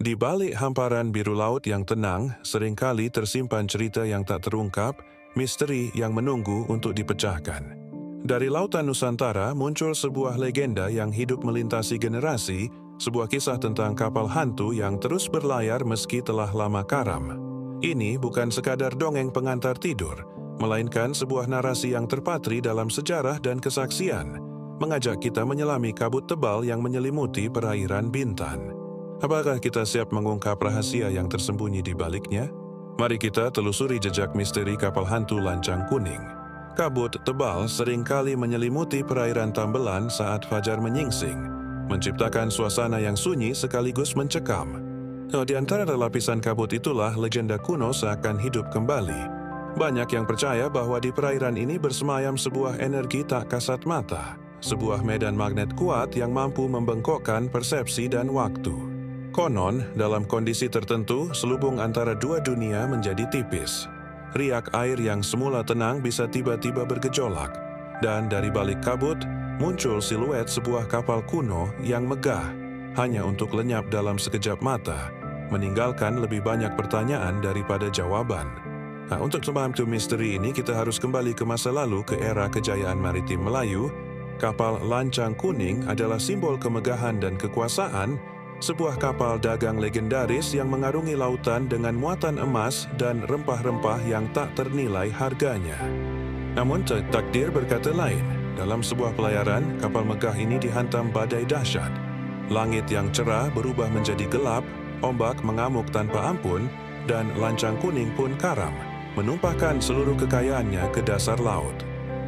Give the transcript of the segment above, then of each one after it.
Di balik hamparan biru laut yang tenang, seringkali tersimpan cerita yang tak terungkap, misteri yang menunggu untuk dipecahkan. Dari lautan Nusantara muncul sebuah legenda yang hidup melintasi generasi, sebuah kisah tentang kapal hantu yang terus berlayar meski telah lama karam. Ini bukan sekadar dongeng pengantar tidur, melainkan sebuah narasi yang terpatri dalam sejarah dan kesaksian, mengajak kita menyelami kabut tebal yang menyelimuti perairan Bintan. Apakah kita siap mengungkap rahasia yang tersembunyi di baliknya? Mari kita telusuri jejak misteri kapal hantu Lancang Kuning. Kabut tebal seringkali menyelimuti perairan Tambelan saat fajar menyingsing, menciptakan suasana yang sunyi sekaligus mencekam. Di antara lapisan kabut itulah legenda kuno seakan hidup kembali. Banyak yang percaya bahwa di perairan ini bersemayam sebuah energi tak kasat mata, sebuah medan magnet kuat yang mampu membengkokkan persepsi dan waktu. Konon, dalam kondisi tertentu, selubung antara dua dunia menjadi tipis. Riak air yang semula tenang bisa tiba-tiba bergejolak, dan dari balik kabut, muncul siluet sebuah kapal kuno yang megah, hanya untuk lenyap dalam sekejap mata, meninggalkan lebih banyak pertanyaan daripada jawaban. Untuk memahami misteri ini, kita harus kembali ke masa lalu, ke era kejayaan maritim Melayu. Kapal Lancang Kuning adalah simbol kemegahan dan kekuasaan, sebuah kapal dagang legendaris yang mengarungi lautan dengan muatan emas dan rempah-rempah yang tak ternilai harganya. Namun takdir berkata lain. Dalam sebuah pelayaran, kapal megah ini dihantam badai dahsyat. Langit yang cerah berubah menjadi gelap, ombak mengamuk tanpa ampun, dan Lancang Kuning pun karam, menumpahkan seluruh kekayaannya ke dasar laut.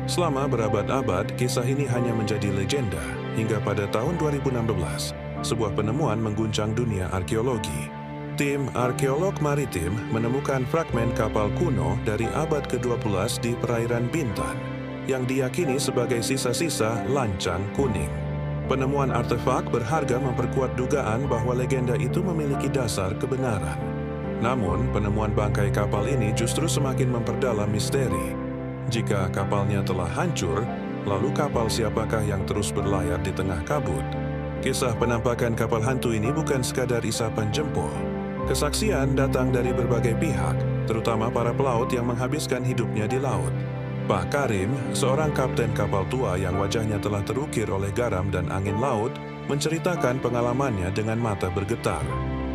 Selama berabad-abad, kisah ini hanya menjadi legenda, hingga pada tahun 2016, sebuah penemuan mengguncang dunia arkeologi. Tim arkeolog maritim menemukan fragmen kapal kuno dari abad ke-12 di perairan Bintan, yang diyakini sebagai sisa-sisa Lancang Kuning. Penemuan artefak berharga memperkuat dugaan bahwa legenda itu memiliki dasar kebenaran. Namun, penemuan bangkai kapal ini justru semakin memperdalam misteri. Jika kapalnya telah hancur, lalu kapal siapakah yang terus berlayar di tengah kabut? Kisah penampakan kapal hantu ini bukan sekadar isapan jempol. Kesaksian datang dari berbagai pihak, terutama para pelaut yang menghabiskan hidupnya di laut. Pak Karim, seorang kapten kapal tua yang wajahnya telah terukir oleh garam dan angin laut, menceritakan pengalamannya dengan mata bergetar.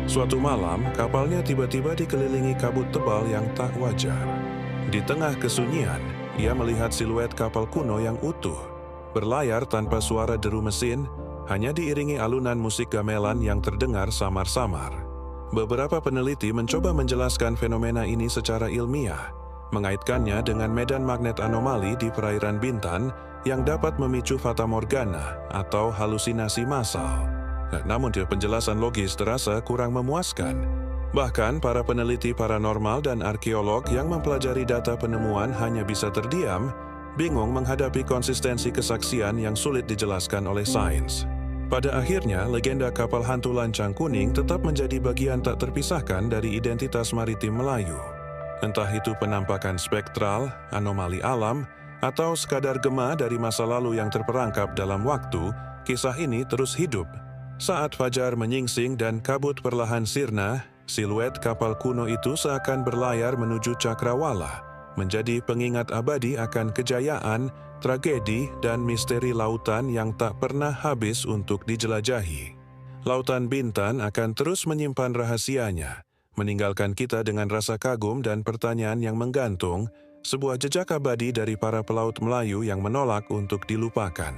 Suatu malam, kapalnya tiba-tiba dikelilingi kabut tebal yang tak wajar. Di tengah kesunyian, ia melihat siluet kapal kuno yang utuh, berlayar tanpa suara deru mesin, hanya diiringi alunan musik gamelan yang terdengar samar-samar. Beberapa peneliti mencoba menjelaskan fenomena ini secara ilmiah, mengaitkannya dengan medan magnet anomali di perairan Bintan yang dapat memicu fatamorgana atau halusinasi massal. Namun penjelasan logis terasa kurang memuaskan. Bahkan para peneliti paranormal dan arkeolog yang mempelajari data penemuan hanya bisa terdiam, bingung menghadapi konsistensi kesaksian yang sulit dijelaskan oleh sains. Pada akhirnya, legenda kapal hantu Lancang Kuning tetap menjadi bagian tak terpisahkan dari identitas maritim Melayu. Entah itu penampakan spektral, anomali alam, atau sekadar gema dari masa lalu yang terperangkap dalam waktu, kisah ini terus hidup. Saat fajar menyingsing dan kabut perlahan sirna, siluet kapal kuno itu seakan berlayar menuju cakrawala, menjadi pengingat abadi akan kejayaan, tragedi, dan misteri lautan yang tak pernah habis untuk dijelajahi. Lautan Bintan akan terus menyimpan rahasianya, meninggalkan kita dengan rasa kagum dan pertanyaan yang menggantung, sebuah jejak abadi dari para pelaut Melayu yang menolak untuk dilupakan.